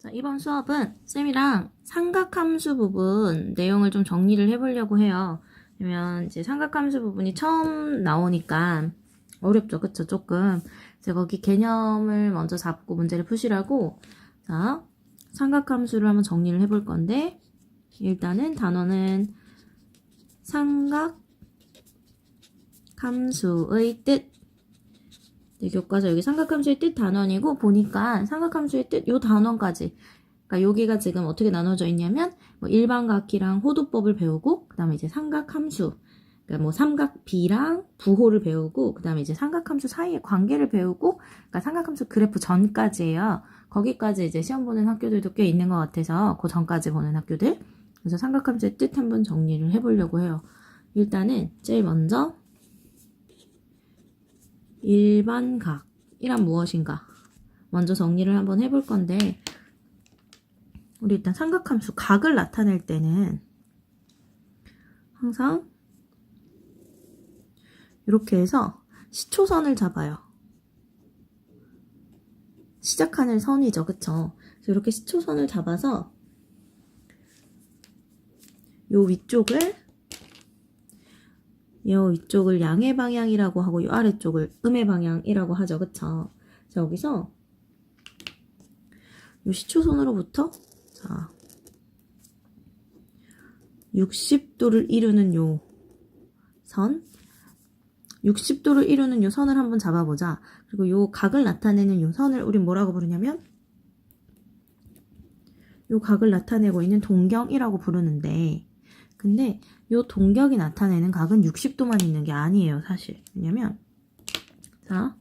자, 이번 수업은 쌤이랑 삼각함수 부분 내용을 좀 정리를 해보려고 해요. 왜냐면 이제 삼각함수 부분이 처음 나오니까 어렵죠, 그쵸? 조금. 이제 거기 개념을 먼저 잡고 문제를 푸시라고. 자, 삼각함수를 한번 정리를 해볼 건데, 일단은 단어는 삼각함수의 뜻. 네, 교과서 여기 삼각함수의 뜻 단원이고, 보니까 삼각함수의 뜻 요 단원까지, 그러니까 여기가 지금 어떻게 나눠져 있냐면 뭐 일반각기랑 호도법을 배우고, 그 다음에 이제 삼각함수, 그러니까 뭐 삼각비랑 부호를 배우고, 그 다음에 이제 삼각함수 사이의 관계를 배우고, 그러니까 삼각함수 그래프 전까지예요. 거기까지 이제 시험 보는 학교들도 꽤 있는 것 같아서 그 전까지 보는 학교들. 그래서 삼각함수의 뜻 한번 정리를 해보려고 해요. 일단은 제일 먼저 일반각이란 무엇인가 먼저 정리를 한번 해볼 건데, 우리 일단 삼각함수 각을 나타낼 때는 항상 이렇게 해서 시초선을 잡아요. 시작하는 선이죠, 그쵸? 그래서 이렇게 시초선을 잡아서 요 위쪽을 양의 방향이라고 하고 요 아래쪽을 음의 방향이라고 하죠, 그쵸? 자, 여기서 요 시초선으로부터 자 60도를 이루는 요 선, 60도를 이루는 요 선을 한번 잡아보자. 그리고 요 각을 나타내는 요 선을 우린 뭐라고 부르냐면 요 각을 나타내고 있는 동경이라고 부르는데, 근데 요 동경이 나타내는 각은 60도만 있는 게 아니에요, 사실. 왜냐면 자,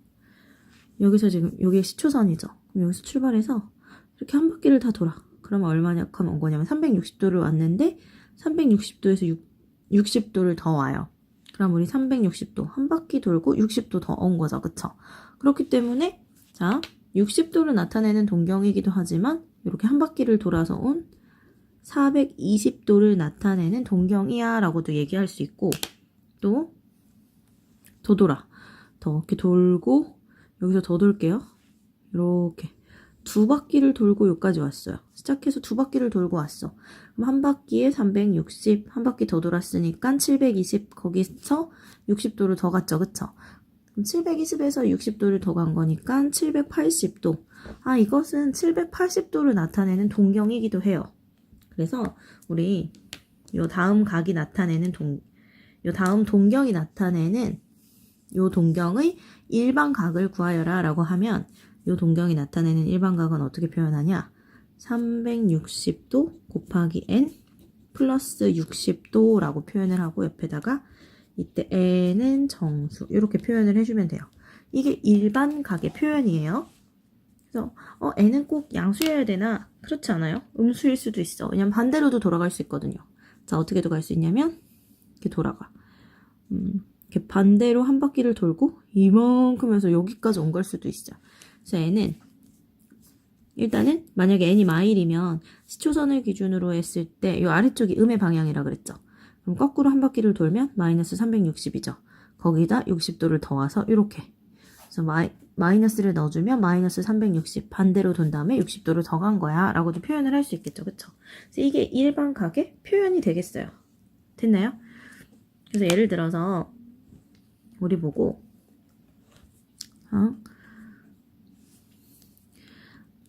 여기서 지금 요게 시초선이죠. 그럼 여기서 출발해서 이렇게 한 바퀴를 다 돌아. 그러면 얼마냐 하면 온 거냐면 360도를 왔는데 360도에서 60도를 더 와요. 그럼 우리 360도 한 바퀴 돌고 60도 더 온 거죠, 그쵸? 그렇기 때문에 자 60도를 나타내는 동경이기도 하지만 이렇게 한 바퀴를 돌아서 온 420도를 나타내는 동경이야 라고도 얘기할 수 있고, 또 더 돌아, 더 이렇게 돌고 여기서 더 돌게요. 이렇게 두 바퀴를 돌고 여기까지 왔어요. 시작해서 두 바퀴를 돌고 왔어. 그럼 한 바퀴에 360, 한 바퀴 더 돌았으니까 720, 거기서 60도를 더 갔죠, 그쵸? 그럼 720에서 60도를 더 간 거니까 780도. 아, 이것은 780도를 나타내는 동경이기도 해요. 그래서 우리 요 다음 각이 나타내는 요 다음 동경이 나타내는 요 동경의 일반각을 구하여라 라고 하면, 요 동경이 나타내는 일반각은 어떻게 표현하냐? 360도 곱하기 n 플러스 60도 라고 표현을 하고, 옆에다가 이때 n은 정수 이렇게 표현을 해주면 돼요. 이게 일반각의 표현이에요. 그래서 n은 꼭 양수여야 되나? 그렇지 않아요? 음수일 수도 있어. 왜냐면 반대로도 돌아갈 수 있거든요. 자, 어떻게 갈 수 있냐면 이렇게 돌아가. 이렇게 반대로 한 바퀴를 돌고 이만큼 해서 여기까지 온 걸 수도 있어. 그래서 n은 일단은 만약에 n이 마일이면 시초선을 기준으로 했을 때 이 아래쪽이 음의 방향이라 그랬죠. 그럼 거꾸로 한 바퀴를 돌면 마이너스 360이죠. 거기다 60도를 더 와서 이렇게. 그래서 마이너스를 넣어주면 마이너스 360, 반대로 돈 다음에 60도를 더 간 거야 라고도 표현을 할 수 있겠죠, 그쵸? 그래서 이게 일반각의 표현이 되겠어요. 됐나요? 그래서 예를 들어서 우리 보고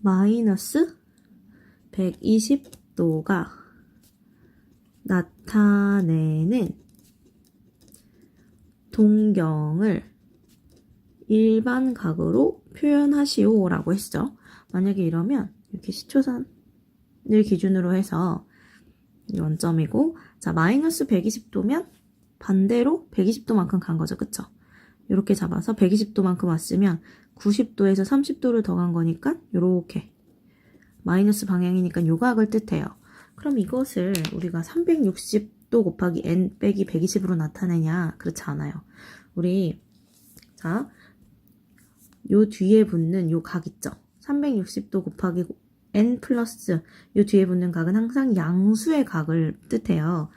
마이너스 120도가 나타내는 동경을 일반각으로 표현하시오 라고 했죠. 만약에 이러면 이렇게 시초선을 기준으로 해서 원점이고, 자 마이너스 120도면 반대로 120도만큼 간 거죠, 그쵸? 이렇게 잡아서 120도만큼 왔으면 90도에서 30도를 더 간 거니까 요렇게 마이너스 방향이니까 요 각을 뜻해요. 그럼 이것을 우리가 360도 곱하기 n 빼기 120으로 나타내냐? 그렇지 않아요. 우리 자 요 뒤에 붙는 요 각 있죠? 360도 곱하기 n 플러스 요 뒤에 붙는 각은 항상 양수의 각을 뜻해요.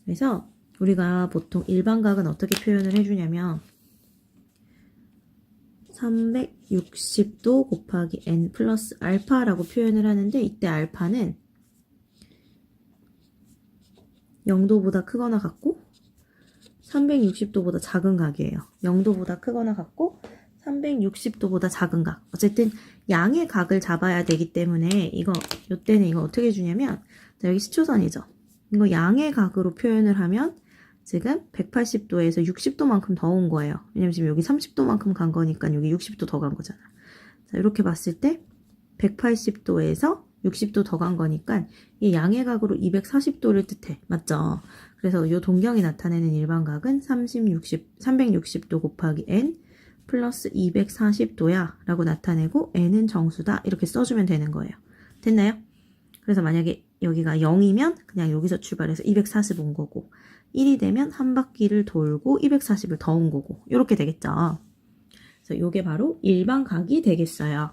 그래서 우리가 보통 일반각은 어떻게 표현을 해주냐면 360도 곱하기 n 플러스 알파라고 표현을 하는데 이때 알파는 0도보다 크거나 같고 360도보다 작은 각이에요. 0도보다 크거나 같고 360도보다 작은 각. 어쨌든 양의 각을 잡아야 되기 때문에 요때는 이거 어떻게 주냐면 자, 여기 시초선이죠. 이거 양의 각으로 표현을 하면 지금 180도에서 60도만큼 더 온 거예요. 왜냐면 지금 여기 30도만큼 간 거니까 여기 60도 더 간 거잖아. 자, 이렇게 봤을 때 180도에서 60도 더 간 거니까 이 양의 각으로 240도를 뜻해. 맞죠? 그래서 이 동경이 나타내는 일반각은 360도 곱하기 n 플러스 240도야 라고 나타내고 n은 정수다 이렇게 써주면 되는 거예요. 됐나요? 그래서 만약에 여기가 0이면 그냥 여기서 출발해서 240 온 거고 1이 되면 한 바퀴를 돌고 240을 더 온 거고 이렇게 되겠죠. 그래서 이게 바로 일반각이 되겠어요.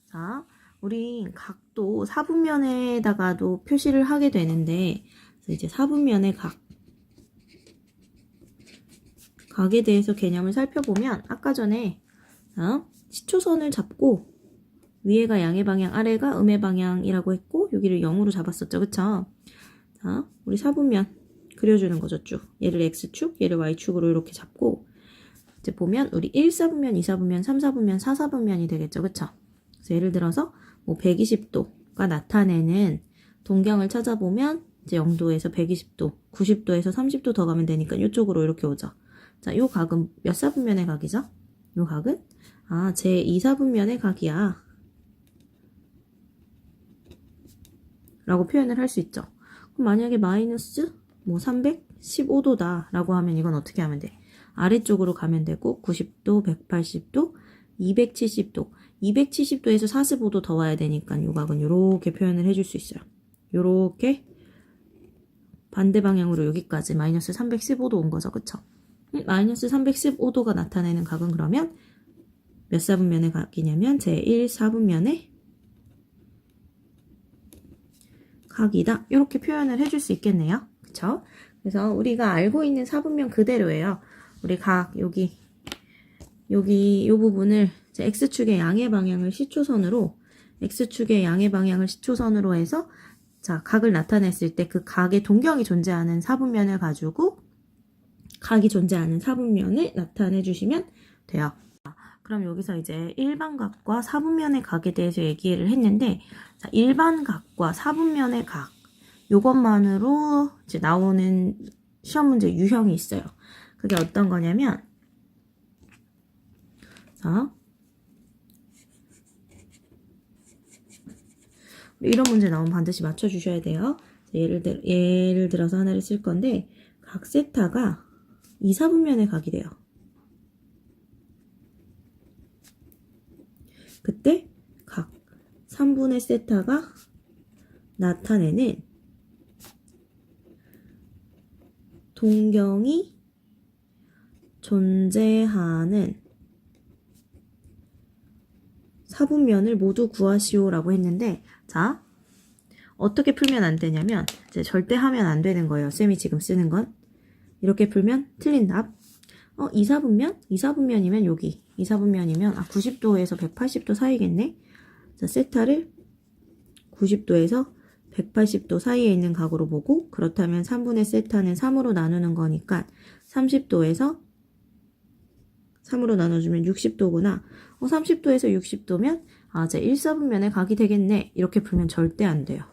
자, 우리 각도 사분면에다가도 표시를 하게 되는데 이제 사분면의 각에 대해서 개념을 살펴보면 아까 전에 시초선을 잡고 위에가 양의 방향, 아래가 음의 방향이라고 했고 여기를 0으로 잡았었죠. 그쵸? 자, 우리 사분면 그려주는 거죠. 쭉. 얘를 X축, 얘를 Y축으로 이렇게 잡고 이제 보면 우리 1사분면, 2사분면, 3사분면, 4사분면이 되겠죠. 그쵸? 그래서 예를 들어서 뭐 120도가 나타내는 동경을 찾아보면 이제 0도에서 120도, 90도에서 30도 더 가면 되니까 이쪽으로 이렇게 오죠. 자, 요 각은 몇 사분면의 각이죠? 요 각은 제 2사분면의 각이야 라고 표현을 할 수 있죠. 그럼 만약에 마이너스 315도다 라고 하면 이건 어떻게 하면 돼? 아래쪽으로 가면 되고 90도, 180도, 270도 270도에서 45도 더 와야 되니까 요 각은 요렇게 표현을 해줄 수 있어요. 요렇게 반대 방향으로 여기까지 마이너스 315도 온 거죠. 그쵸? 마이너스 315도가 나타내는 각은 그러면 몇 사분면의 각이냐면 제1사분면의 각이다. 이렇게 표현을 해줄 수 있겠네요. 그쵸? 그래서 우리가 알고 있는 사분면 그대로예요. 우리 각 여기 요 부분을 X축의 양의 방향을 시초선으로 X축의 양의 방향을 시초선으로 해서 자, 각을 나타냈을 때 그 각의 동경이 존재하는 사분면을 가지고 각이 존재하는 사분면을 나타내 주시면 돼요. 그럼 여기서 이제 일반각과 사분면의 각에 대해서 얘기를 했는데 자, 일반각과 사분면의 각 요것만으로 이제 나오는 시험 문제 유형이 있어요. 그게 어떤 거냐면 자, 이런 문제 나오면 반드시 맞춰주셔야 돼요. 예를 들어서 하나를 쓸 건데 각 세타가 2사분면의 각이 돼요. 그때 각 3분의 세타가 나타내는 동경이 존재하는 사분면을 모두 구하시오라고 했는데 자, 어떻게 풀면 안 되냐면 이제 절대 하면 안 되는 거예요. 쌤이 지금 쓰는 건. 이렇게 풀면 틀린 답. 2사분면? 2사분면이면 여기. 2사분면이면 90도에서 180도 사이겠네. 자, 세타를 90도에서 180도 사이에 있는 각으로 보고 그렇다면 3분의 세타는 3으로 나누는 거니까 30도에서 3으로 나눠주면 60도구나. 30도에서 60도면 제 1사분면의 각이 되겠네. 이렇게 풀면 절대 안 돼요.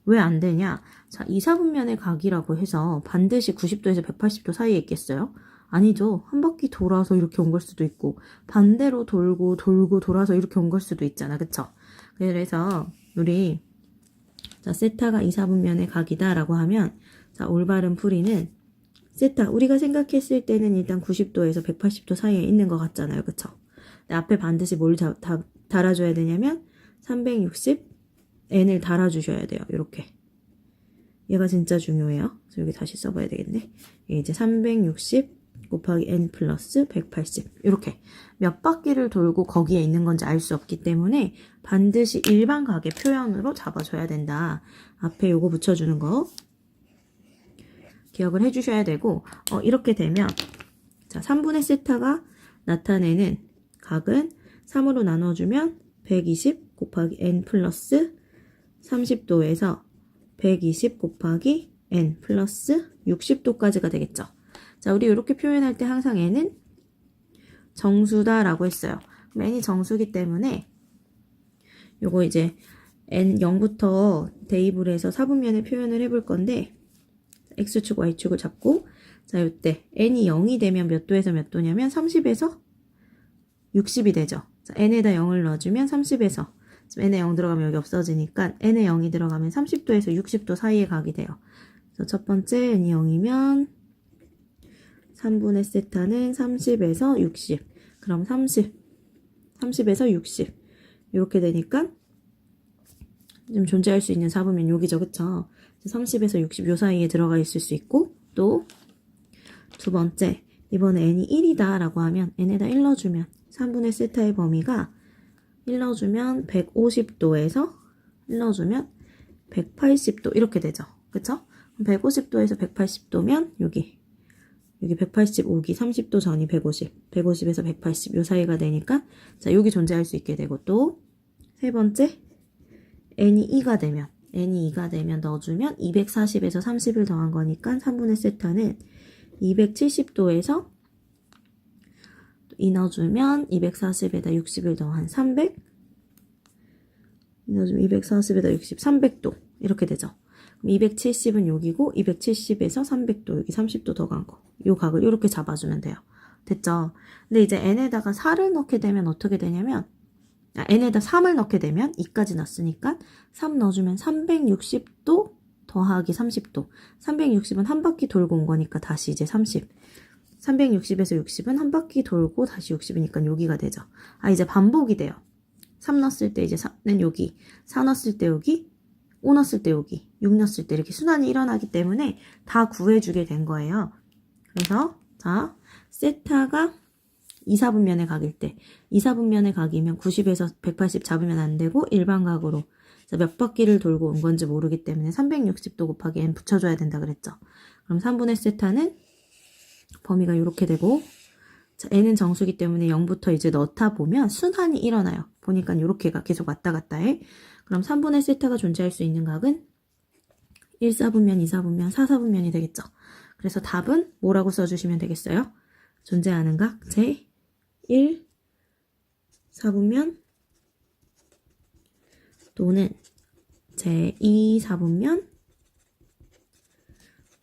왜 안 되냐? 자, 2사분면의 각이라고 해서 반드시 90도에서 180도 사이에 있겠어요? 아니죠. 한 바퀴 돌아서 이렇게 온 걸 수도 있고 반대로 돌고 돌아서 이렇게 온 걸 수도 있잖아. 그쵸? 그래서 우리 자, 세타가 2사분면의 각이다 라고 하면 자, 올바른 풀이는 세타 우리가 생각했을 때는 일단 90도에서 180도 사이에 있는 것 같잖아요. 그쵸? 근데 앞에 반드시 뭘 달아줘야 되냐면 360n을 달아주셔야 돼요. 이렇게 얘가 진짜 중요해요. 그래서 여기 다시 써봐야 되겠네. 이제 360 곱하기 n 플러스 180 이렇게 몇 바퀴를 돌고 거기에 있는 건지 알 수 없기 때문에 반드시 일반각의 표현으로 잡아줘야 된다. 앞에 요거 붙여주는 거 기억을 해주셔야 되고 이렇게 되면 자 3분의 세타가 나타내는 각은 3으로 나눠주면 120 곱하기 n 플러스 30도에서 120 곱하기 n 플러스 60도까지가 되겠죠. 자, 우리 이렇게 표현할 때 항상 n은 정수다라고 했어요. 그럼 n이 정수기 때문에 요거 이제 n 0부터 대입을 해서 사분면에 표현을 해볼 건데 x축, y축을 잡고 자, 요때 n이 0이 되면 몇 도에서 몇 도냐면 30에서 60이 되죠. 자, n에다 0을 넣어주면 30에서 n에 0 들어가면 여기 없어지니까 n에 0이 들어가면 30도에서 60도 사이에 각이 돼요. 그래서 첫 번째 n이 0이면 3분의 세타는 30에서 60. 그럼 30에서 60. 이렇게 되니까 좀 존재할 수 있는 사분면 여기죠. 그쵸? 30에서 60 요 사이에 들어가 있을 수 있고 또 두 번째 이번에 n이 1이다 라고 하면 n에다 1 넣어주면 3분의 세타의 범위가 1 넣어주면 150도에서 1 넣어주면 180도 이렇게 되죠. 그쵸? 150도에서 180도면 여기 185기 30도 전이 150, 150에서 180 요 사이가 되니까 자 여기 존재할 수 있게 되고 또 세 번째 n이 2가 되면 넣어주면 240에서 30을 더한 거니까 3분의 세타는 270도에서 2 넣어주면 240에다 60을 더한 300 넣어주면 240에다 60, 300도 이렇게 되죠. 그럼 270은 여기고 270에서 300도 여기 30도 더 간 거. 요 각을 이렇게 잡아주면 돼요. 됐죠? 근데 이제 n에다가 4를 넣게 되면 어떻게 되냐면 n에다 3을 넣게 되면 2까지 넣었으니까 3 넣어주면 360도 더하기 30도 360은 한 바퀴 돌고 온 거니까 다시 이제 30 360에서 60은 한 바퀴 돌고 다시 60이니까 여기가 되죠. 아 이제 반복이 돼요. 3 넣었을 때 이제 4는 여기 4 넣었을 때 여기 5 넣었을 때 여기 6 넣었을 때 이렇게 순환이 일어나기 때문에 다 구해주게 된 거예요. 그래서 자 세타가 2사분면의 각일 때 2사분면의 각이면 90에서 180 잡으면 안 되고 일반각으로 몇 바퀴를 돌고 온 건지 모르기 때문에 360도 곱하기 n 붙여줘야 된다 그랬죠. 그럼 3분의 세타는 범위가 이렇게 되고 자, n은 정수기 때문에 0부터 이제 넣다 보면 순환이 일어나요. 보니까 이렇게가 계속 왔다 갔다 해. 그럼 3분의 세타가 존재할 수 있는 각은 1사분면, 2사분면, 4사분면이 되겠죠. 그래서 답은 뭐라고 써주시면 되겠어요? 존재하는 각 제1 사분면 또는 제2 사분면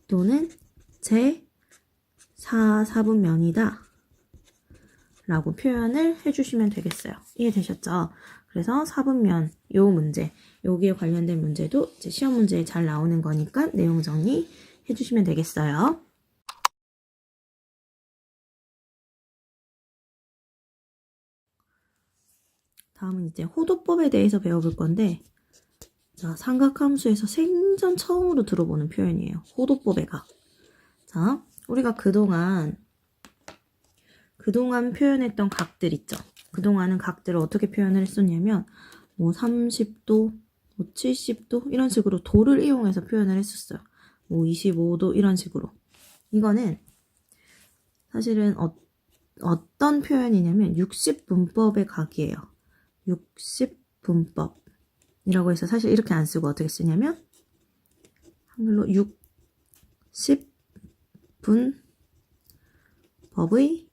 또는 제4 사분면이다 라고 표현을 해주시면 되겠어요. 이해되셨죠? 그래서 사분면 요 문제 여기에 관련된 문제도 이제 시험 문제에 잘 나오는 거니까 내용 정리 해주시면 되겠어요. 다음은 이제 호도법에 대해서 배워볼 건데 자, 삼각함수에서 생전 처음으로 들어보는 표현이에요. 호도법의 각. 자, 우리가 그동안 표현했던 각들 있죠. 그동안은 각들을 어떻게 표현을 했었냐면 뭐 30도, 뭐 70도 이런 식으로 도를 이용해서 표현을 했었어요. 뭐 25도 이런 식으로. 이거는 사실은 어떤 표현이냐면 60분법의 각이에요. 60분법이라고 해서 사실 이렇게 안 쓰고 어떻게 쓰냐면 한글로 60분법의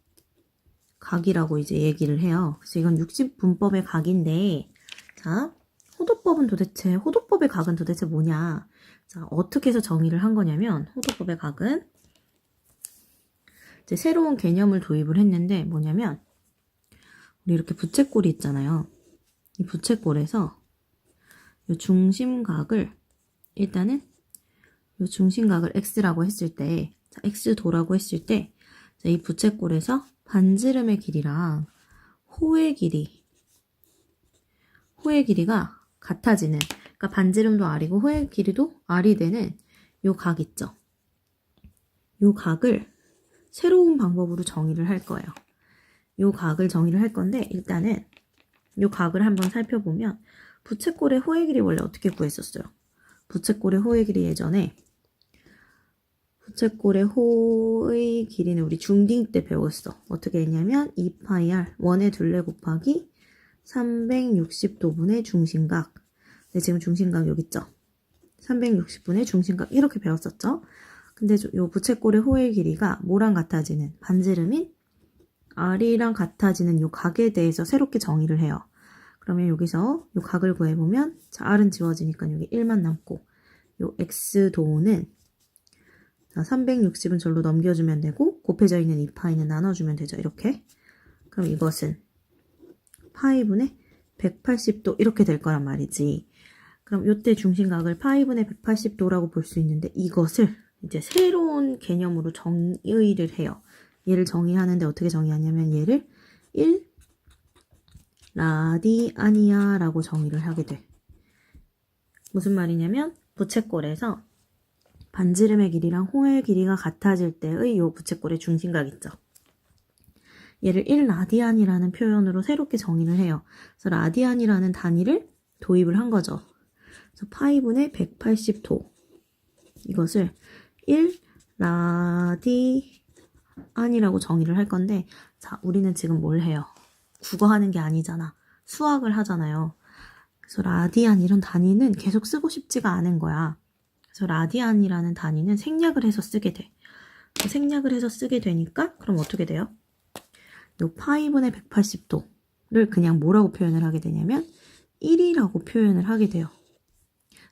각이라고 이제 얘기를 해요. 그래서 이건 60분법의 각인데 자, 호도법의 각은 도대체 뭐냐? 자, 어떻게 해서 정의를 한 거냐면 호도법의 각은 이제 새로운 개념을 도입을 했는데 뭐냐면 우리 이렇게 부채꼴이 있잖아요. 이 부채꼴에서 이 중심각을 일단은 이 중심각을 x라고 했을 때 자, x도라고 했을 때 자, 이 부채꼴에서 반지름의 길이랑 호의 길이가 같아지는 그러니까 반지름도 r이고 호의 길이도 r이 되는 요 각 있죠. 요 각을 새로운 방법으로 정의를 할 거예요. 요 각을 정의를 할 건데 일단은 요 각을 한번 살펴보면 부채꼴의 호의 길이 원래 어떻게 구했었어요? 부채꼴의 호의 길이 예전에 부채꼴의 호의 길이는 우리 중딩 때 배웠어. 어떻게 했냐면 2파이r 원의 둘레 곱하기 360도분의 중심각. 네, 지금 중심각 여기 있죠? 360분의 중심각 이렇게 배웠었죠? 근데 요 부채꼴의 호의 길이가 뭐랑 같아지는 반지름인 R이랑 같아지는 요 각에 대해서 새롭게 정의를 해요. 그러면 여기서 요 각을 구해보면 자, R은 지워지니까 여기 1만 남고 요 X도는 자, 360은 절로 넘겨주면 되고 곱해져 있는 2파이는 나눠주면 되죠. 이렇게. 그럼 이것은 파이분의 180도 이렇게 될 거란 말이지. 그럼 요때 중심각을 파이분의 180도라고 볼 수 있는데 이것을 이제 새로운 개념으로 정의를 해요. 얘를 정의하는데 어떻게 정의하냐면 얘를 1 라디아니아 라고 정의를 하게 돼. 무슨 말이냐면 부채꼴에서 반지름의 길이랑 호의 길이가 같아질 때의 요 부채꼴의 중심각 있죠. 얘를 1 라디안이라는 표현으로 새롭게 정의를 해요. 그래서 라디안이라는 단위를 도입을 한 거죠. 그래서 파이분의 180도 이것을 1 라디안이라고 정의를 할 건데 자, 우리는 지금 뭘 해요? 국어 하는 게 아니잖아. 수학을 하잖아요. 그래서 라디안 이런 단위는 계속 쓰고 싶지가 않은 거야. 그래서 라디안이라는 단위는 생략을 해서 쓰게 돼. 생략을 해서 쓰게 되니까 그럼 어떻게 돼요? 요 파이분의 180도를 그냥 뭐라고 표현을 하게 되냐면 1이라고 표현을 하게 돼요.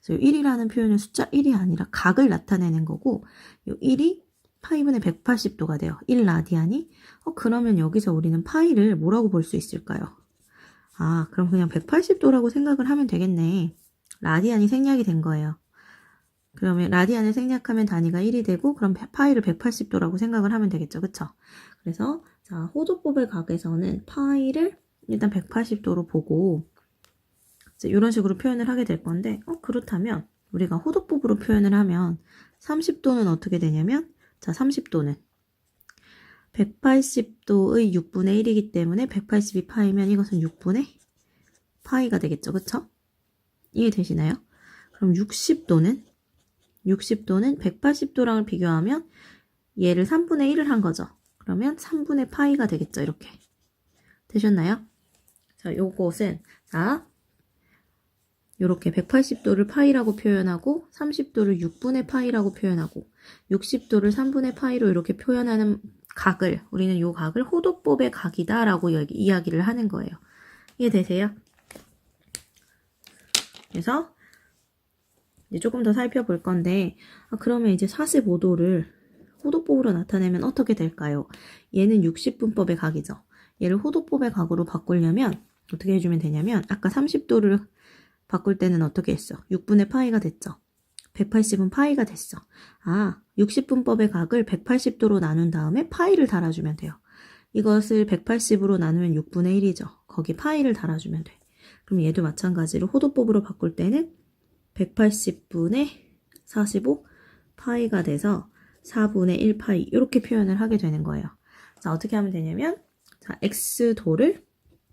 그래서 1이라는 표현은 숫자 1이 아니라 각을 나타내는 거고 요 1이 파이분의 180도가 돼요. 1 라디안이. 그러면 여기서 우리는 파이를 뭐라고 볼 수 있을까요? 아, 그럼 그냥 180도라고 생각을 하면 되겠네. 라디안이 생략이 된 거예요. 그러면 라디안을 생략하면 단위가 1이 되고 그럼 파이를 180도라고 생각을 하면 되겠죠. 그쵸? 그래서 자, 호도법의 각에서는 파이를 일단 180도로 보고 이런 식으로 표현을 하게 될 건데 그렇다면 우리가 호도법으로 표현을 하면 30도는 어떻게 되냐면 자, 30도는 180도의 6분의 1이기 때문에 180이 파이면 이것은 6분의 파이가 되겠죠. 그쵸? 이해되시나요? 그럼 60도는 180도랑 비교하면 얘를 3분의 1을 한 거죠. 그러면 3분의 파이가 되겠죠. 이렇게. 되셨나요? 자, 요것은 자, 요렇게 180도를 파이라고 표현하고 30도를 6분의 파이라고 표현하고 60도를 3분의 파이로 이렇게 표현하는 각을 우리는 요 각을 호도법의 각이다 라고 이야기를 하는 거예요. 이해되세요? 그래서 이제 조금 더 살펴볼 건데 그러면 이제 45도를 호도법으로 나타내면 어떻게 될까요? 얘는 60분법의 각이죠. 얘를 호도법의 각으로 바꾸려면 어떻게 해주면 되냐면 아까 30도를 바꿀 때는 어떻게 했어? 6분의 파이가 됐죠. 180은 파이가 됐어. 아, 60분법의 각을 180도로 나눈 다음에 파이를 달아주면 돼요. 이것을 180으로 나누면 6분의 1이죠. 거기 파이를 달아주면 돼. 그럼 얘도 마찬가지로 호도법으로 바꿀 때는 180분의 45 파이가 돼서 4분의 1 파이 이렇게 표현을 하게 되는 거예요. 자, 어떻게 하면 되냐면 자, x도를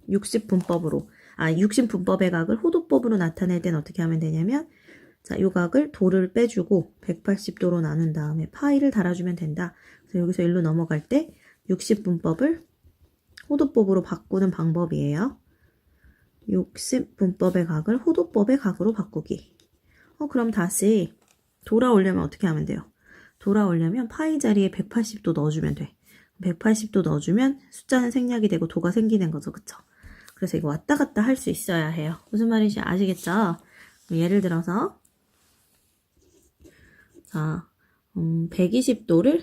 60분법의 각을 호도법으로 나타낼 때는 어떻게 하면 되냐면 자, 요 각을 도를 빼주고 180도로 나눈 다음에 파이를 달아주면 된다. 그래서 여기서 1로 넘어갈 때 60분법을 호도법으로 바꾸는 방법이에요. 60분법의 각을 호도법의 각으로 바꾸기. 그럼 다시 돌아오려면 어떻게 하면 돼요? 돌아오려면 파이 자리에 180도 넣어주면 돼. 180도 넣어주면 숫자는 생략이 되고 도가 생기는 거죠. 그쵸? 그래서 이거 왔다 갔다 할 수 있어야 해요. 무슨 말인지 아시겠죠? 예를 들어서 자, 120도를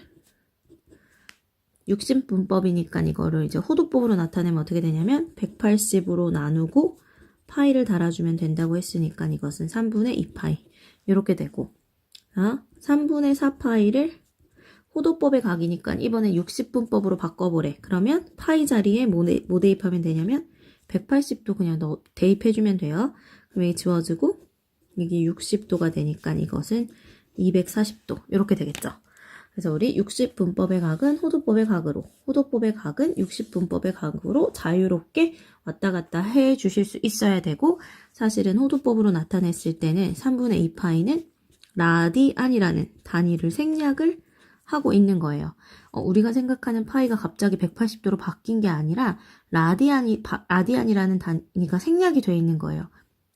60분법이니까 이거를 이제 호도법으로 나타내면 어떻게 되냐면 180으로 나누고 파이를 달아주면 된다고 했으니까 이것은 3분의 2파이 이렇게 되고 자, 3분의 4파이를 호도법의 각이니까 이번에 60분법으로 바꿔보래. 그러면 파이 자리에 뭐 대입하면 되냐면 180도 그냥 대입해주면 돼요. 그럼 여기 지워지고 이게 60도가 되니까 이것은 240도 이렇게 되겠죠. 그래서 우리 60분법의 각은 호도법의 각으로, 호도법의 각은 60분법의 각으로 자유롭게 왔다 갔다 해 주실 수 있어야 되고 사실은 호도법으로 나타냈을 때는 3분의 2파이는 라디안이라는 단위를 생략을 하고 있는 거예요. 우리가 생각하는 파이가 갑자기 180도로 바뀐 게 아니라 라디안이라는 단위가 생략이 돼 있는 거예요.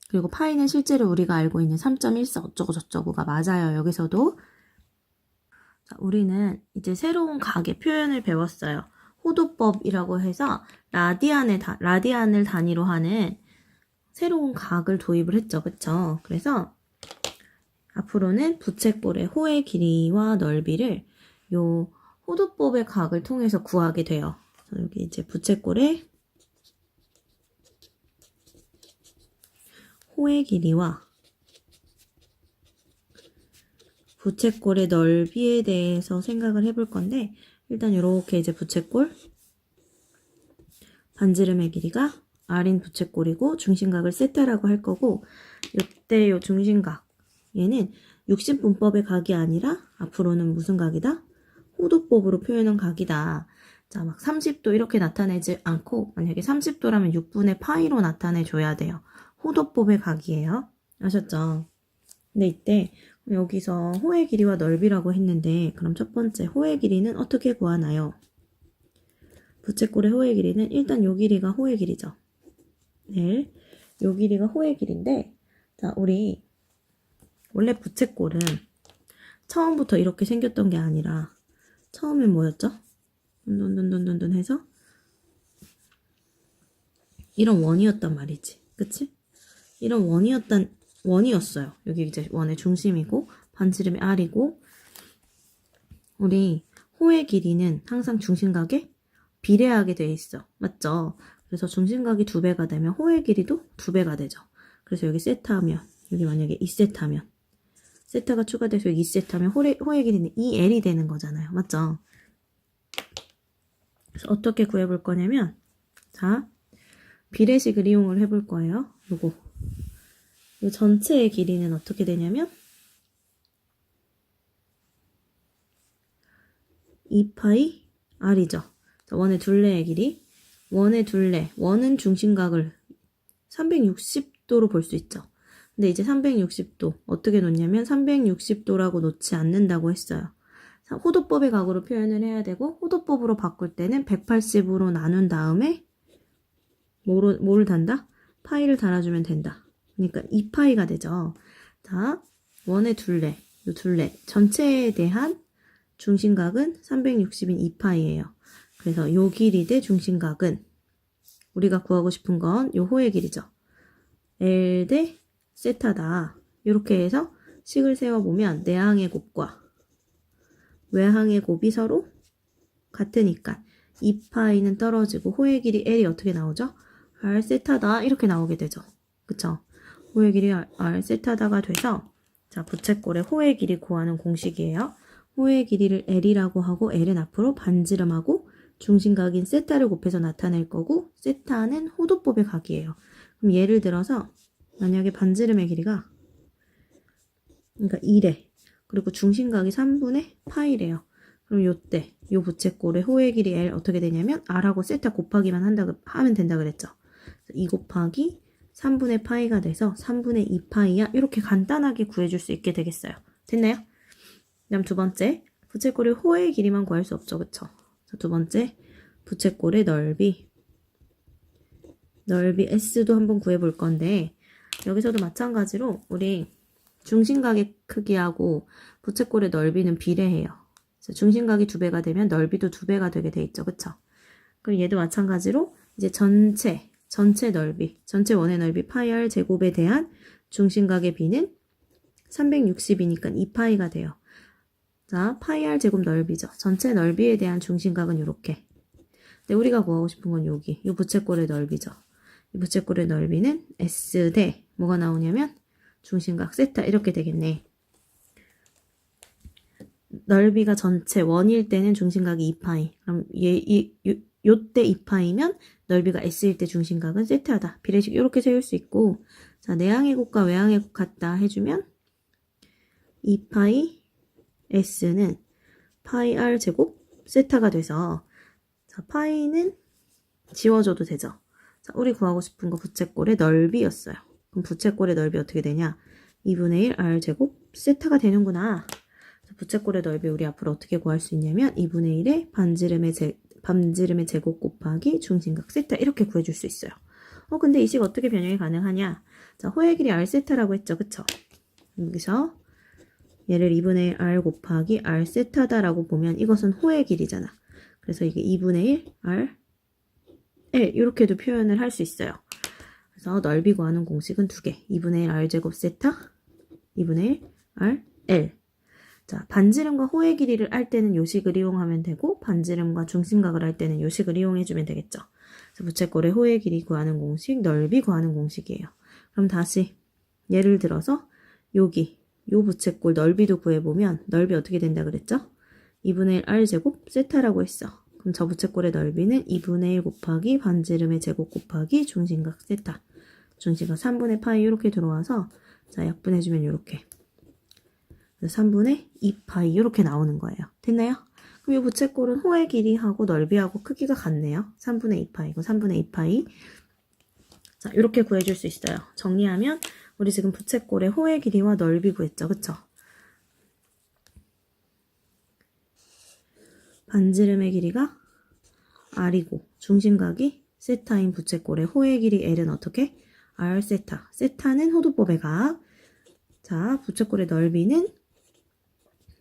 그리고 파이는 실제로 우리가 알고 있는 3.14 어쩌고 저쩌고가 맞아요. 여기서도. 자, 우리는 이제 새로운 각의 표현을 배웠어요. 호도법이라고 해서 라디안을 단위로 하는 새로운 각을 도입을 했죠. 그쵸? 그래서 앞으로는 부채꼴의 호의 길이와 넓이를 요 호도법의 각을 통해서 구하게 돼요. 여기 이제 부채꼴의 호의 길이와 부채꼴의 넓이에 대해서 생각을 해볼 건데, 일단 이렇게 이제 부채꼴 반지름의 길이가 R인 부채꼴이고 중심각을 세타라고 할 거고, 이때 요 중심각 얘는 60분법의 각이 아니라 앞으로는 무슨 각이다? 호도법으로 표현한 각이다. 자, 막 30도 이렇게 나타내지 않고 만약에 30도라면 6분의 파이로 나타내줘야 돼요. 호도법의 각이에요. 아셨죠? 근데 이때 여기서 호의 길이와 넓이라고 했는데, 그럼 첫 번째 호의 길이는 어떻게 구하나요? 부채꼴의 호의 길이는 일단 요 길이가 호의 길이죠. 네, 요 길이가 호의 길인데, 자, 우리 원래 부채꼴은 처음부터 이렇게 생겼던 게 아니라 처음엔 뭐였죠? 돈돈돈돈돈 해서 이런 원이었단 말이지. 그치? 이런 원이었어요. 여기 이제 원의 중심이고 반지름이 R이고, 우리 호의 길이는 항상 중심각에 비례하게 돼 있어. 맞죠? 그래서 중심각이 2배가 되면 호의 길이도 2배가 되죠. 그래서 여기 세타하면, 여기 만약에 2세타면, 세타가 추가돼서 여기 2세타면 호의 길이는 2L이 되는 거잖아요. 맞죠? 그래서 어떻게 구해볼 거냐면, 자, 비례식을 이용을 해볼 거예요. 요거. 이 전체의 길이는 어떻게 되냐면 2파이 R이죠. 원의 둘레의 길이. 원은 중심각을 360도로 볼 수 있죠. 근데 이제 360도 어떻게 놓냐면 360도라고 놓지 않는다고 했어요. 호도법의 각으로 표현을 해야 되고, 호도법으로 바꿀 때는 180으로 나눈 다음에 뭐를 단다? 파이를 달아주면 된다. 그러니까 2파이가 되죠. 자, 원의 둘레, 이 둘레 전체에 대한 중심각은 360인 2파이예요. 그래서 요 길이 대 중심각은 우리가 구하고 싶은 건 요 호의 길이죠. L 대 세타다. 이렇게 해서 식을 세워보면 내항의 곱과 외항의 곱이 서로 같으니까 2파이는 떨어지고 호의 길이 L이 어떻게 나오죠? R 세타다. 이렇게 나오게 되죠. 그쵸? 호의 길이 R 세타다가 돼서, 자, 부채꼴의 호의 길이 구하는 공식이에요. 호의 길이를 L이라고 하고, L은 앞으로 반지름하고 중심각인 세타를 곱해서 나타낼 거고, 세타는 호도법의 각이에요. 그럼 예를 들어서 만약에 반지름의 길이가, 그러니까 2래. 그리고 중심각이 3분의 파이래요. 그럼 요때 요 부채꼴의 호의 길이 L 어떻게 되냐면 R하고 세타 곱하기만 하면 된다 그랬죠. 2 곱하기 3분의 파이가 돼서 3분의 2파이야. 이렇게 간단하게 구해줄 수 있게 되겠어요. 됐나요? 그다음 두 번째, 부채꼴의 호의 길이만 구할 수 없죠. 그쵸? 자, 두 번째, 부채꼴의 넓이 S도 한번 구해볼 건데, 여기서도 마찬가지로 우리 중심각의 크기하고 부채꼴의 넓이는 비례해요. 중심각이 2배가 되면 넓이도 2배가 되게 돼 있죠. 그쵸? 그리고 얘도 마찬가지로 이제 전체 원의 넓이 파이 R 제곱에 대한 중심각의 비는 360이니까 2파이가 돼요. 자, 파이 R 제곱 넓이죠. 전체 넓이에 대한 중심각은 이렇게. 근데 우리가 구하고 싶은 건 여기, 이 부채꼴의 넓이죠. 이 부채꼴의 넓이는 S 대 뭐가 나오냐면 중심각 세타 이렇게 되겠네. 넓이가 전체 원일 때는 중심각이 2파이. 그럼 요때 2파이면 넓이가 S일 때 중심각은 세타다. 비례식 이렇게 세울 수 있고, 자, 내항의 곱과 외항의 곱 같다 해주면 2파이 S는 파이 R 제곱 세타가 돼서, 자, 파이는 지워줘도 되죠. 자, 우리 구하고 싶은 거 부채꼴의 넓이였어요. 그럼 부채꼴의 넓이 어떻게 되냐? 2분의 1 R 제곱 세타가 되는구나. 부채꼴의 넓이 우리 앞으로 어떻게 구할 수 있냐면 2분의 1의 반지름의 제곱 곱하기 중심각 세타 이렇게 구해줄 수 있어요. 근데 이 식 어떻게 변형이 가능하냐? 자, 호의 길이 r 세타라고 했죠, 그쵸? 여기서 얘를 2분의 1 r 곱하기 r 세타다라고 보면 이것은 호의 길이잖아. 그래서 이게 2분의 1 r L 이렇게도 표현을 할 수 있어요. 그래서 넓이 구하는 공식은 두 개. 2분의 1 r 제곱 세타, 2분의 1 r L. 자, 반지름과 호의 길이를 알 때는 요 식을 이용하면 되고 반지름과 중심각을 할 때는 요 식을 이용해주면 되겠죠. 그래서 부채꼴의 호의 길이 구하는 공식, 넓이 구하는 공식이에요. 그럼 다시 예를 들어서 여기 요 부채꼴 넓이도 구해보면 넓이 어떻게 된다 그랬죠? 2분의 1 r 제곱 세타라고 했어. 그럼 저 부채꼴의 넓이는 2분의 1 곱하기 반지름의 제곱 곱하기 중심각 세타. 중심각 3분의 파이 이렇게 들어와서 자 약분해주면 이렇게 3분의 2파이 이렇게 나오는 거예요. 됐나요? 그럼 이 부채꼴은 호의 길이하고 넓이하고 크기가 같네요. 3분의 2파이고 3분의 2파이. 자 이렇게 구해줄 수 있어요. 정리하면 우리 지금 부채꼴의 호의 길이와 넓이 구했죠. 그쵸? 반지름의 길이가 r이고 중심각이 세타인 부채꼴의 호의 길이 l은 어떻게? r 세타. 세타는 호두법의 각. 자, 부채꼴의 넓이는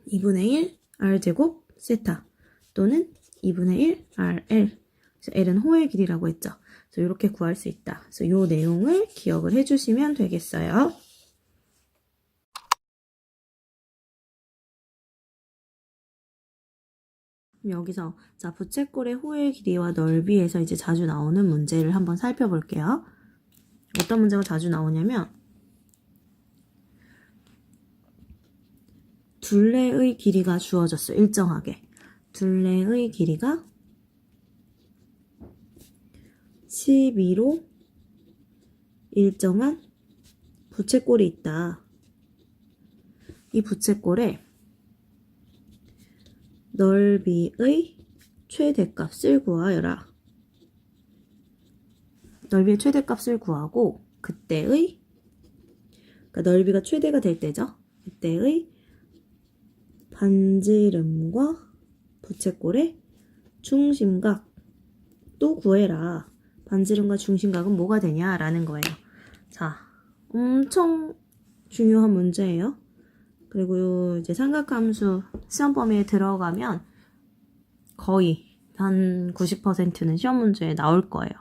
2분의 1 r 제곱 세타 또는 2분의 1 rl. 그래서 l은 호의 길이라고 했죠. 그래서 이렇게 구할 수 있다. 그래서 이 내용을 기억을 해주시면 되겠어요. 여기서 자 부채꼴의 호의 길이와 넓이에서 이제 자주 나오는 문제를 한번 살펴볼게요. 어떤 문제가 자주 나오냐면 둘레의 길이가 주어졌어요. 일정하게. 둘레의 길이가 12로 일정한 부채꼴이 있다. 이 부채꼴에 넓이의 최대값을 구하여라. 넓이의 최대값을 구하고 그때의 그러니까 넓이가 최대가 될 때죠. 그때의 반지름과 부채꼴의 중심각도 구해라. 반지름과 중심각은 뭐가 되냐라는 거예요. 자, 엄청 중요한 문제예요. 그리고 이제 삼각함수 시험 범위에 들어가면 거의 한 90%는 시험 문제에 나올 거예요.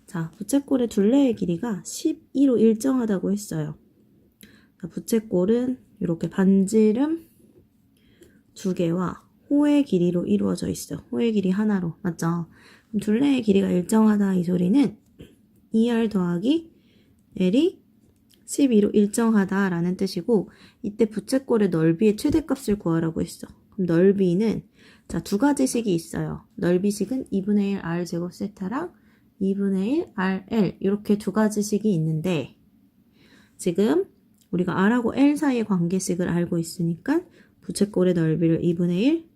자, 부채꼴의 둘레의 길이가 12로 일정하다고 했어요. 자, 부채꼴은 이렇게 반지름 두 개와 호의 길이로 이루어져 있어. 호의 길이 하나로. 맞죠? 그럼 둘레의 길이가 일정하다 이 소리는 2r 더하기 l이 12로 일정하다라는 뜻이고 이때 부채꼴의 넓이의 최대값을 구하라고 했어. 그럼 넓이는 자, 두 가지 식이 있어요. 넓이식은 2분의 1 r 제곱 세타랑 2분의 1 rl 이렇게 두 가지 식이 있는데 지금 우리가 r하고 l 사이의 관계식을 알고 있으니까 부채꼴의 넓이를 2분의 1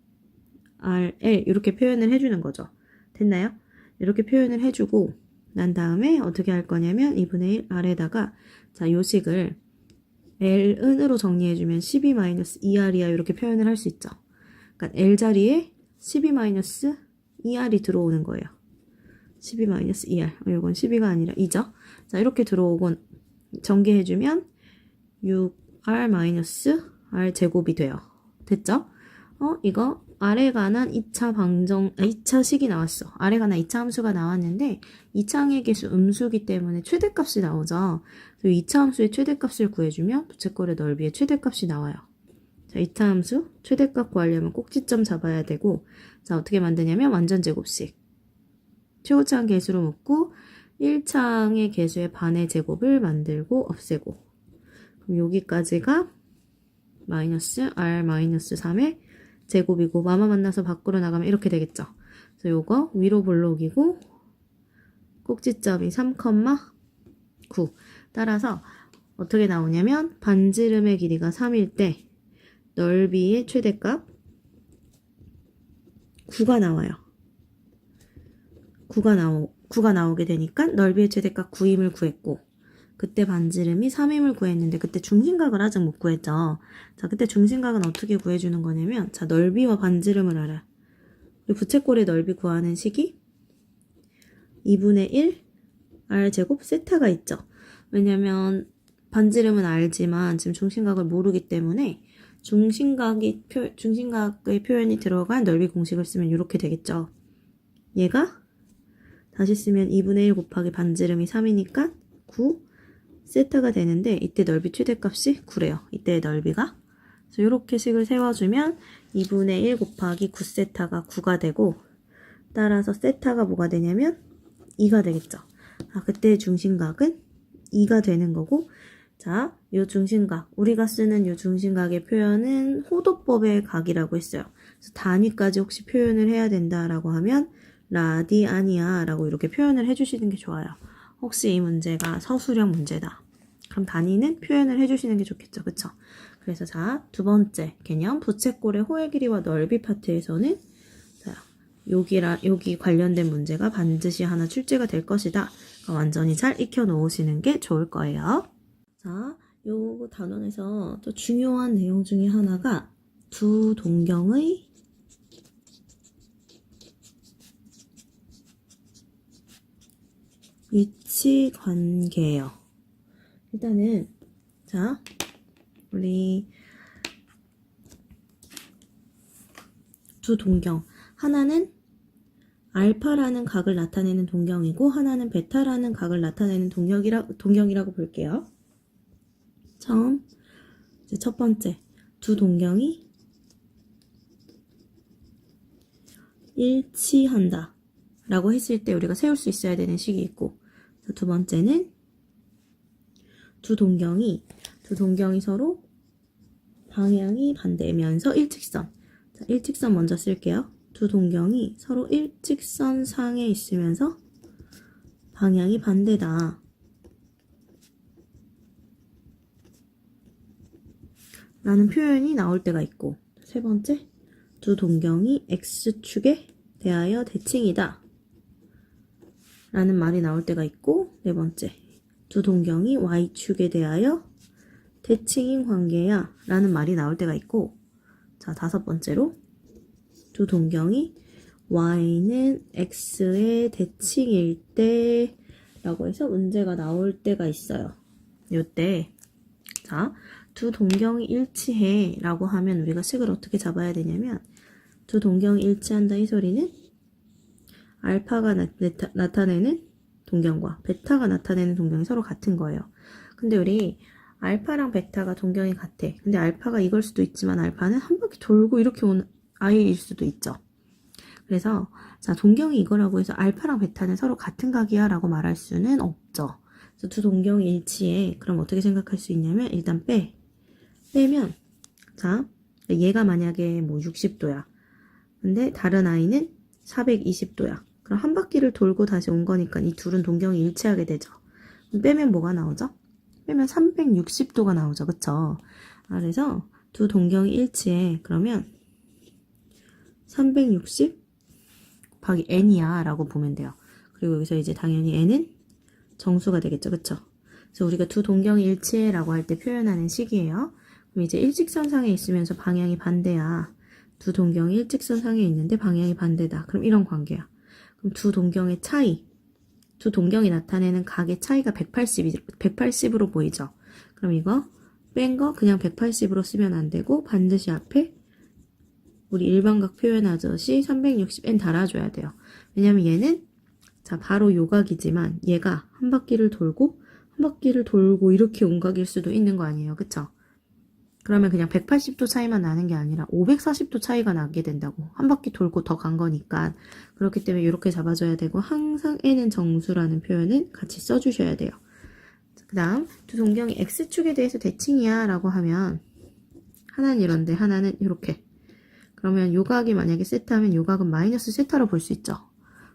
rl 이렇게 표현을 해주는 거죠. 됐나요? 이렇게 표현을 해주고 난 다음에 어떻게 할 거냐면 2분의 1 r에다가 자, 요 식을 ln으로 정리해주면 12-2r이야 이렇게 표현을 할 수 있죠. 그러니까 l 자리에 12-2r이 들어오는 거예요. 12-2r. 이건 12가 아니라 2죠. 자, 이렇게 들어오곤 전개해주면 6r-r 제곱이 돼요. 됐죠? 이거 아래 관한 2차 식이 나왔어. 아래 관한 2차 함수가 나왔는데 2차 항의 개수 음수기 때문에 최대값이 나오죠. 2차 함수의 최대값을 구해주면 부채꼴의 넓이의 최대값이 나와요. 자, 2차 함수 최대값 구하려면 꼭지점 잡아야 되고 자, 어떻게 만드냐면 완전 제곱식. 최고차항 개수로 묶고 1차항의 개수의 반의 제곱을 만들고 없애고 그럼 여기까지가 마이너스 r 마이너스 3의 제곱이고 마마 만나서 밖으로 나가면 이렇게 되겠죠. 그래서 요거 위로 볼록이고 꼭지점이 3,9 따라서 어떻게 나오냐면 반지름의 길이가 3일 때 넓이의 최대값 9가 나와요. 9가 나오게 되니까 넓이의 최대값 9임을 구했고 그때 반지름이 3임을 구했는데 그때 중심각을 아직 못 구했죠. 자, 그때 중심각은 어떻게 구해주는 거냐면 자, 넓이와 반지름을 알아. 우리 부채꼴의 넓이 구하는 식이 2분의 1 r제곱 세타가 있죠. 왜냐면 반지름은 알지만 지금 중심각을 모르기 때문에 중심각의 표현이 들어간 넓이 공식을 쓰면 이렇게 되겠죠. 얘가 다시 쓰면 2분의 1 곱하기 반지름이 3이니까 9 세타가 되는데 이때 넓이 최대값이 9래요. 이때의 넓이가. 그래서 이렇게 식을 세워주면 2분의 1 곱하기 9세타가 9가 되고 따라서 세타가 뭐가 되냐면 2가 되겠죠. 아, 그때 중심각은 2가 되는 거고 자, 요 중심각, 우리가 쓰는 요 중심각의 표현은 호도법의 각이라고 했어요. 그래서 단위까지 혹시 표현을 해야 된다라고 하면 라디안이야 라고 이렇게 표현을 해주시는 게 좋아요. 혹시 이 문제가 서술형 문제다. 그럼 단위는 표현을 해주시는 게 좋겠죠. 그쵸? 그래서 자, 두 번째 개념, 부채꼴의 호의 길이와 넓이 파트에서는 자, 여기 관련된 문제가 반드시 하나 출제가 될 것이다. 완전히 잘 익혀 놓으시는 게 좋을 거예요. 자, 요 단원에서 또 중요한 내용 중에 하나가 두 동경의 위치 관계예요. 일단은 자, 우리 두 동경 하나는 알파라는 각을 나타내는 동경이고 하나는 베타라는 각을 나타내는 동경이라고 볼게요. 처음 이제 첫 번째 두 동경이 일치한다 라고 했을 때 우리가 세울 수 있어야 되는 식이 있고 두 번째는 두 동경이 서로 방향이 반대면서 일직선. 자, 일직선 먼저 쓸게요. 두 동경이 서로 일직선 상에 있으면서 방향이 반대다 라는 표현이 나올 때가 있고 세 번째, 두 동경이 X축에 대하여 대칭이다 라는 말이 나올 때가 있고 네 번째, 두 동경이 Y축에 대하여 대칭인 관계야 라는 말이 나올 때가 있고 자, 다섯 번째로 두 동경이 Y는 X의 대칭일 때 라고 해서 문제가 나올 때가 있어요. 요때 자, 두 동경이 일치해 라고 하면 우리가 식을 어떻게 잡아야 되냐면 두 동경이 일치한다 이 소리는 알파가 나타내는 동경과 베타가 나타내는 동경이 서로 같은 거예요. 근데 우리 알파랑 베타가 동경이 같아. 근데 알파가 이걸 수도 있지만 알파는 한 바퀴 돌고 이렇게 온 아이일 수도 있죠. 그래서 자, 동경이 이거라고 해서 알파랑 베타는 서로 같은 각이야 라고 말할 수는 없죠. 그래서 두 동경이 일치해. 그럼 어떻게 생각할 수 있냐면 일단 빼면 자, 얘가 만약에 뭐 60도야. 근데 다른 아이는 420도야. 그럼 한 바퀴를 돌고 다시 온 거니까 이 둘은 동경이 일치하게 되죠. 빼면 뭐가 나오죠? 빼면 360도가 나오죠. 그쵸? 그래서 두 동경이 일치해. 그러면 360 곱하기 n이야 라고 보면 돼요. 그리고 여기서 이제 당연히 n은 정수가 되겠죠. 그쵸? 그래서 우리가 두 동경이 일치해 라고 할 때 표현하는 식이에요. 그럼 이제 일직선상에 있으면서 방향이 반대야. 두 동경이 일직선상에 있는데 방향이 반대다. 그럼 이런 관계야. 그럼 두 동경의 차이, 두 동경이 나타내는 각의 차이가 180으로 보이죠. 그럼 이거 뺀 거 그냥 180으로 쓰면 안 되고 반드시 앞에 우리 일반각 표현하듯이 360n 달아줘야 돼요. 왜냐면 얘는 자 바로 요각이지만 얘가 한 바퀴를 돌고 이렇게 온 각일 수도 있는 거 아니에요. 그쵸? 그러면 그냥 180도 차이만 나는 게 아니라 540도 차이가 나게 된다고. 한 바퀴 돌고 더 간 거니까. 그렇기 때문에 이렇게 잡아줘야 되고 항상 n은 정수라는 표현은 같이 써주셔야 돼요. 그 다음 두 동경이 x축에 대해서 대칭이야 라고 하면 하나는 이런데 하나는 이렇게. 그러면 요각이 만약에 세타면 요각은 마이너스 세타로 볼 수 있죠.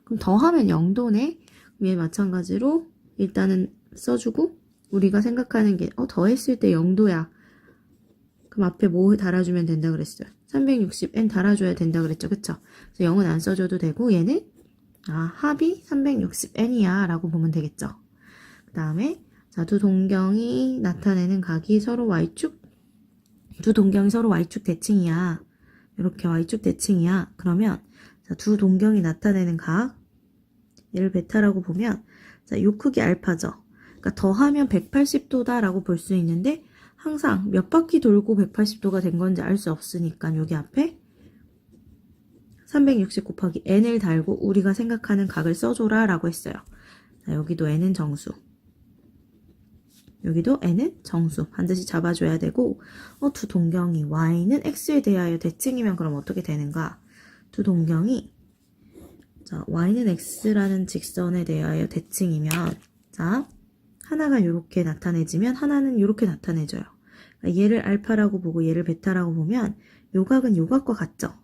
그럼 더하면 0도네. 얘 마찬가지로 일단은 써주고 우리가 생각하는 게 더했을 때 0도야. 그럼 앞에 뭐 달아주면 된다 그랬어요? 360n 달아줘야 된다 그랬죠. 그쵸? 그래서 0은 안 써줘도 되고 얘는 합이 360n이야 라고 보면 되겠죠. 그 다음에 자, 두 동경이 나타내는 각이 서로 y축, 두 동경이 서로 y축 대칭이야. 이렇게 y축 대칭이야. 그러면 자, 두 동경이 나타내는 각, 얘를 베타라고 보면 자, 요 크기 알파죠. 그러니까 더하면 180도다라고 볼 수 있는데 항상 몇 바퀴 돌고 180도가 된 건지 알 수 없으니까 여기 앞에 360 곱하기 n을 달고 우리가 생각하는 각을 써줘라 라고 했어요. 자, 여기도 n은 정수. 여기도 n은 정수. 반드시 잡아줘야 되고 두 동경이 y는 x에 대하여 대칭이면 그럼 어떻게 되는가? 두 동경이 자, y는 x라는 직선에 대하여 대칭이면 자, 하나가 이렇게 나타내지면 하나는 이렇게 나타내져요. 그러니까 얘를 알파라고 보고 얘를 베타라고 보면 요 각은 요 각과 같죠?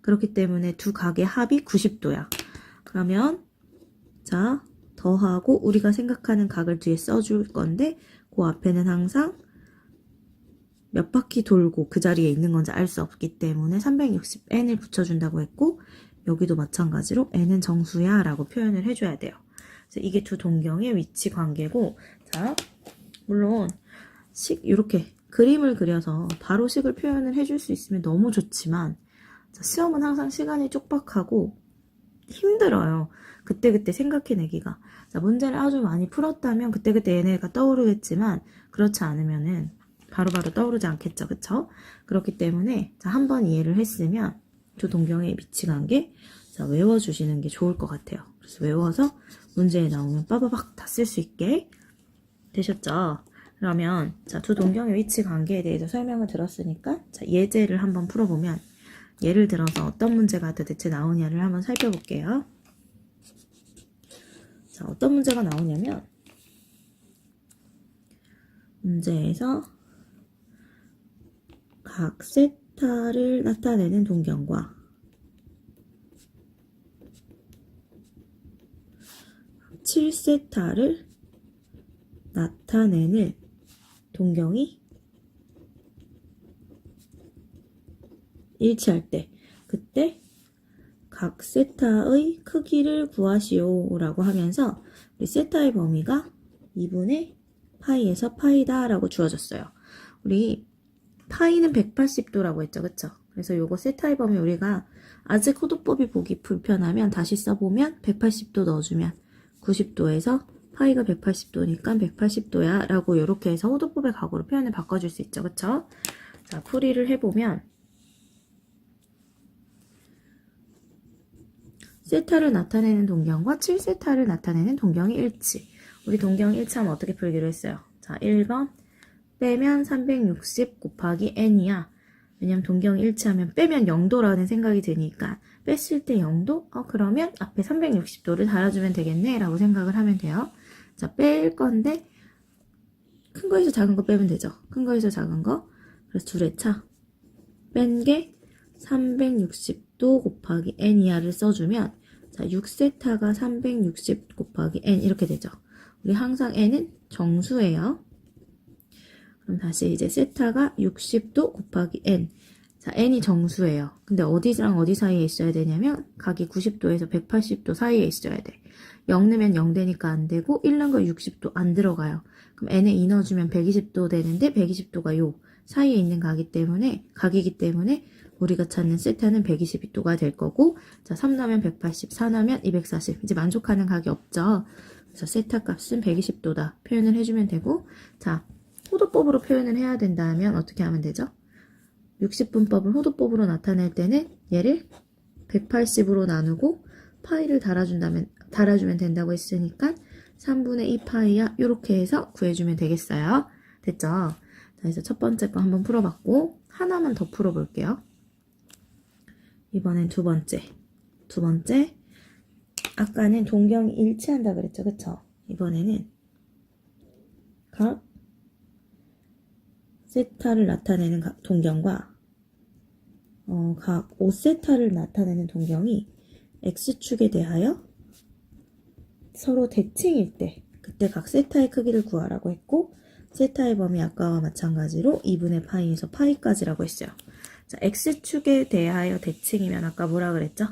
그렇기 때문에 두 각의 합이 90도야. 그러면 자, 더하고 우리가 생각하는 각을 뒤에 써줄 건데 그 앞에는 항상 몇 바퀴 돌고 그 자리에 있는 건지 알 수 없기 때문에 360n을 붙여준다고 했고 여기도 마찬가지로 n은 정수야 라고 표현을 해줘야 돼요. 그래서 이게 두 동경의 위치 관계고 자, 물론 이렇게 그림을 그려서 바로 식을 표현을 해줄 수 있으면 너무 좋지만 자, 시험은 항상 시간이 촉박하고 힘들어요. 그때그때 생각해내기가. 자, 문제를 아주 많이 풀었다면 그때그때 얘네가 떠오르겠지만 그렇지 않으면은 바로바로 떠오르지 않겠죠. 그쵸? 그렇기 때문에 자, 한번 이해를 했으면 두 동경의 위치 관계 자, 외워주시는 게 좋을 것 같아요. 그래서 외워서 문제에 나오면 빠바박 다 쓸 수 있게 되셨죠? 그러면 자, 두 동경의 위치 관계에 대해서 설명을 들었으니까 자, 예제를 한번 풀어보면 예를 들어서 어떤 문제가 도대체 나오냐를 한번 살펴볼게요. 자, 어떤 문제가 나오냐면 문제에서 각 세타를 나타내는 동경과 7세타를 나타내는 동경이 일치할 때 그때 각 세타의 크기를 구하시오 라고 하면서 우리 세타의 범위가 2분의 파이에서 파이다 라고 주어졌어요. 우리 파이는 180도라고 했죠. 그쵸? 그래서 요거 세타의 범위 우리가 아직 호도법이 보기 불편하면 다시 써보면 180도 넣어주면 90도에서 파이가 180도니까 180도야 라고 이렇게 해서 호도법의 각으로 표현을 바꿔줄 수 있죠. 그쵸? 자, 풀이를 해보면 세타를 나타내는 동경과 7세타를 나타내는 동경이 일치. 우리 동경이 일치하면 어떻게 풀기로 했어요? 자, 1번 빼면 360 곱하기 n이야. 왜냐면 동경이 일치하면 빼면 0도라는 생각이 드니까 뺐을 때 0도? 그러면 앞에 360도를 달아주면 되겠네 라고 생각을 하면 돼요. 자, 뺄 건데 큰 거에서 작은 거 빼면 되죠. 큰 거에서 작은 거. 그래서 둘의 차. 뺀 게 360도 곱하기 n이야를 써주면 자, 6세타가 360 곱하기 n 이렇게 되죠. 우리 항상 n은 정수예요. 그럼 다시 이제 세타가 60도 곱하기 n. 자, n이 정수예요. 근데 어디랑 어디 사이에 있어야 되냐면 각이 90도에서 180도 사이에 있어야 돼. 0 넣으면 0 되니까 안 되고 1 넣은 거 60도 안 들어가요. 그럼 n에 2 넣어주면 120도 되는데 120도가 요 사이에 있는 각이기 때문에 우리가 찾는 세타는 122도가 될 거고 자, 3 넣으면 180, 4 넣으면 240. 이제 만족하는 각이 없죠. 그래서 세타 값은 120도다 표현을 해주면 되고 자, 호도법으로 표현을 해야 된다면 어떻게 하면 되죠? 60분법을 호도법으로 나타낼 때는 얘를 180으로 나누고 파이를 달아주면 된다고 했으니까 3분의 2 파이야 이렇게 해서 구해주면 되겠어요. 됐죠? 자, 그래서 첫 번째 거 한번 풀어봤고 하나만 더 풀어볼게요. 이번엔 두 번째 아까는 동경이 일치한다 그랬죠. 그쵸? 이번에는 각 세타를 나타내는 동경과 각 5세타를 나타내는 동경이 x축에 대하여 서로 대칭일 때 그때 각 세타의 크기를 구하라고 했고 세타의 범위 아까와 마찬가지로 2분의 파이에서 파이까지라고 했어요. 자, x축에 대하여 대칭이면 아까 뭐라 그랬죠?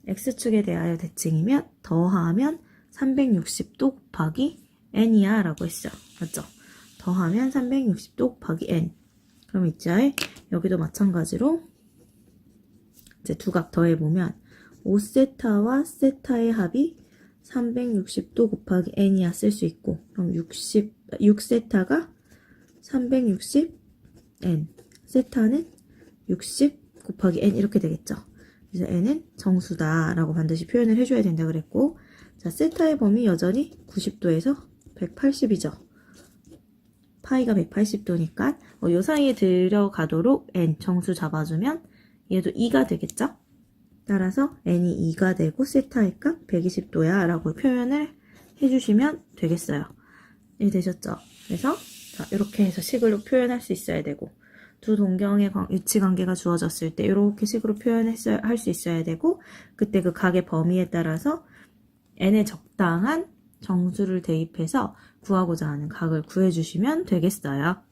x축에 대하여 대칭이면 더하면 360도 곱하기 n이야 라고 했어. 맞죠? 더하면 360도 곱하기 n. 그럼 있죠? 여기도 마찬가지로 이제 두 각 더해보면 5세타와 세타의 합이 360도 곱하기 n이야 쓸 수 있고, 그럼 6세타가 360n, 세타는 60 곱하기 n 이렇게 되겠죠. 그래서 n은 정수다 라고 반드시 표현을 해줘야 된다 그랬고, 자, 세타의 범위 여전히 90도에서 180이죠. 파이가 180도니까 요 사이에 들어가도록 n 정수 잡아주면 얘도 2가 되겠죠. 따라서 n이 2가 되고 세타의 값 120도야 라고 표현을 해주시면 되겠어요. 이해되셨죠? 그래서 자, 이렇게 해서 식으로 표현할 수 있어야 되고, 두 동경의 위치관계가 주어졌을 때 이렇게 식으로 표현할 수 있어야 되고, 그때 그 각의 범위에 따라서 n의 적당한 정수를 대입해서 구하고자 하는 각을 구해주시면 되겠어요.